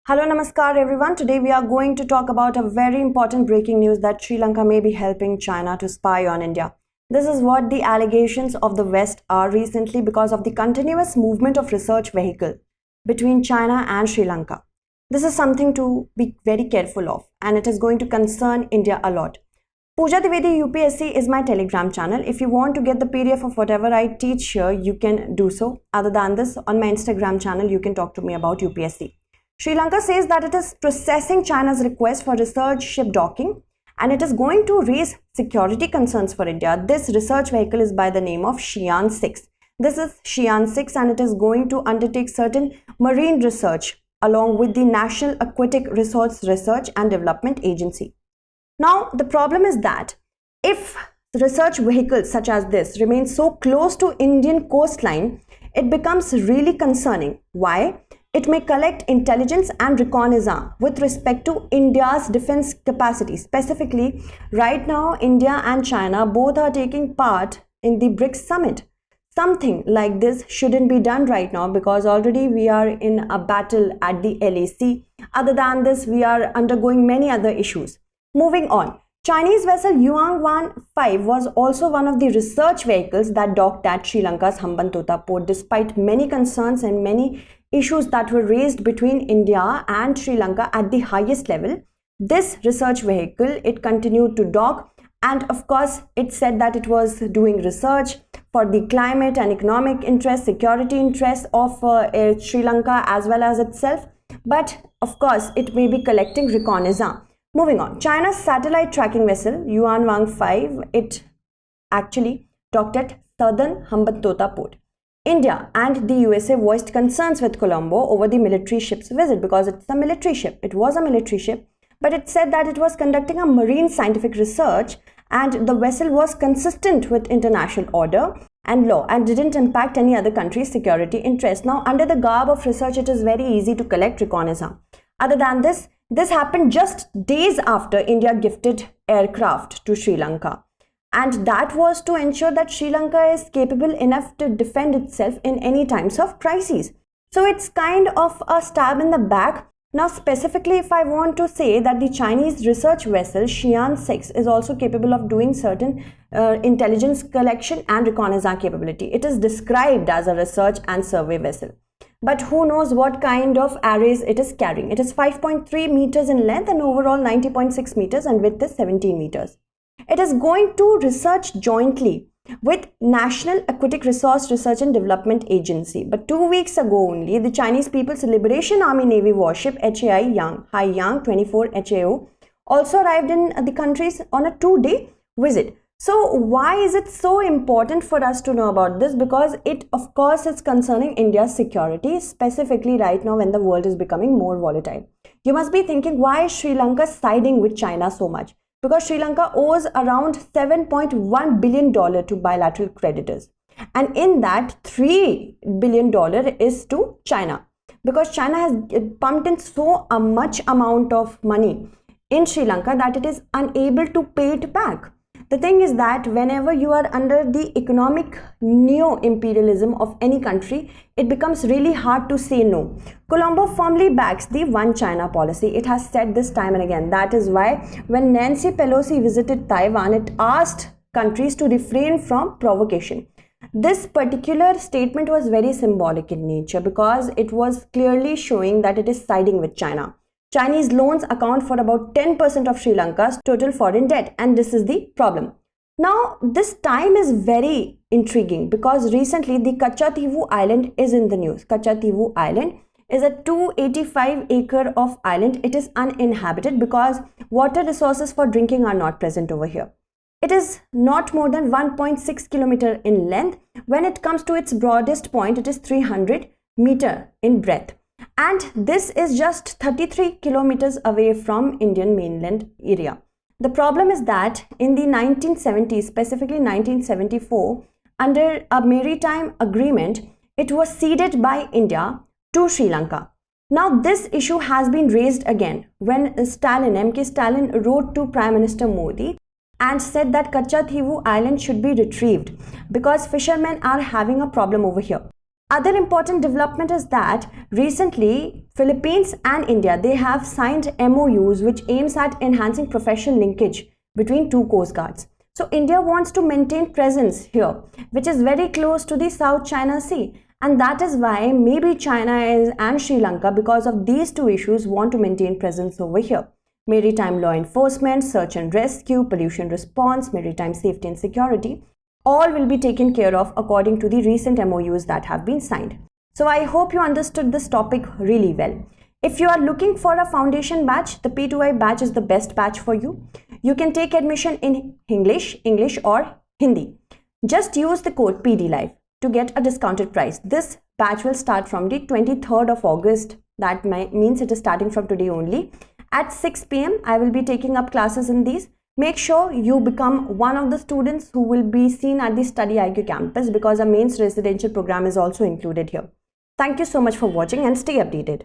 Hello, namaskar everyone. Today we are going to talk about a very important breaking news that Sri Lanka may be helping China to spy on India. This is what the allegations of the West are recently because of the continuous movement of research vehicle between China and Sri Lanka. This is something to be very careful of, and it is going to concern India a lot. Pooja Dwivedi UPSC is my Telegram channel. If you want to get the PDF of whatever I teach here, you can do so. Other than this, on my Instagram channel, you can talk to me about UPSC. Sri Lanka says that it is processing China's request for research ship docking and it is going to raise security concerns for India. This research vehicle is by the name of Xi'an 6. This is Xi'an 6 and it is going to undertake certain marine research along with the National Aquatic Resource Research and Development Agency. Now, the problem is that if research vehicles such as this remain so close to Indian coastline, it becomes really concerning. Why? It may collect intelligence and reconnaissance with respect to India's defense capacity. Specifically, right now, India and China both are taking part in the BRICS summit. Something like this shouldn't be done right now because already we are in a battle at the LAC. Other than this, we are undergoing many other issues. Moving on. Chinese vessel Yuan 5 was also one of the research vehicles that docked at Sri Lanka's Hambantota port despite many concerns and many issues that were raised between India and Sri Lanka at the highest level. This research vehicle, it continued to dock and of course it said that it was doing research for the climate and economic interest, security interest of Sri Lanka as well as itself. But of course it may be collecting reconnaissance. Moving on, China's satellite tracking vessel Yuan 5, it actually docked at southern Hambantota port. India and the USA voiced concerns with Colombo over the military ship's visit because it's a military ship. It was a military ship, but it said that it was conducting a marine scientific research and the vessel was consistent with international order and law and didn't impact any other country's security interest. Now, under the garb of research, it is very easy to collect reconnaissance. Other than this, this happened just days after India gifted aircraft to Sri Lanka. And that was to ensure that Sri Lanka is capable enough to defend itself in any times of crises. So it's kind of a stab in the back. Now specifically, if I want to say that the Chinese research vessel Xi'an 6 is also capable of doing certain intelligence collection and reconnaissance capability. It is described as a research and survey vessel. But who knows what kind of arrays it is carrying. It is 5.3 meters in length and overall 90.6 meters and width is 17 meters. It is going to research jointly with National Aquatic Resource Research and Development Agency. But 2 weeks ago only, the Chinese People's Liberation Army Navy warship Haiyang 24 HAO also arrived in the countries on a 2-day visit. So why is it so important for us to know about this? Because it of course is concerning India's security, specifically right now when the world is becoming more volatile. You must be thinking, why is Sri Lanka siding with China so much? Because Sri Lanka owes around $7.1 billion to bilateral creditors. And in that, $3 billion is to China. Because China has pumped in so much amount of money in Sri Lanka that it is unable to pay it back. The thing is that whenever you are under the economic neo-imperialism of any country, it becomes really hard to say no. Colombo firmly backs the One China policy. It has said this time and again. That is why when Nancy Pelosi visited Taiwan, it asked countries to refrain from provocation. This particular statement was very symbolic in nature because it was clearly showing that it is siding with China. Chinese loans account for about 10% of Sri Lanka's total foreign debt, and this is the problem. Now, this time is very intriguing because recently the Kachchatheevu island is in the news. Kachchatheevu island is a 285-acre of island. It is uninhabited because water resources for drinking are not present over here. It is not more than 1.6 kilometer in length. When it comes to its broadest point, it is 300 meter in breadth. And this is just 33 kilometers away from Indian mainland area. The problem is that in the 1970s, specifically 1974, under a maritime agreement, it was ceded by India to Sri Lanka. Now this issue has been raised again when MK Stalin wrote to Prime Minister Modi and said that Kachchatheevu island should be retrieved because fishermen are having a problem over here. Other important development is that recently Philippines and India, they have signed MOUs which aims at enhancing professional linkage between two coast guards. So India wants to maintain presence here, which is very close to the South China Sea, and that is why maybe China and Sri Lanka, because of these two issues, want to maintain presence over here. Maritime law enforcement, search and rescue, pollution response, maritime safety and security, all will be taken care of according to the recent MOUs that have been signed. So I hope you understood this topic really well. If you are looking for a foundation batch, the P2I batch is the best batch for you. You can take admission in English or Hindi. Just use the code PDLive to get a discounted price. This batch will start from the 23rd of August. That means it is starting from today only. At 6 p.m. I will be taking up classes in these. Make sure you become one of the students who will be seen at the StudyIQ campus, because a mains residential program is also included here. Thank you so much for watching and stay updated.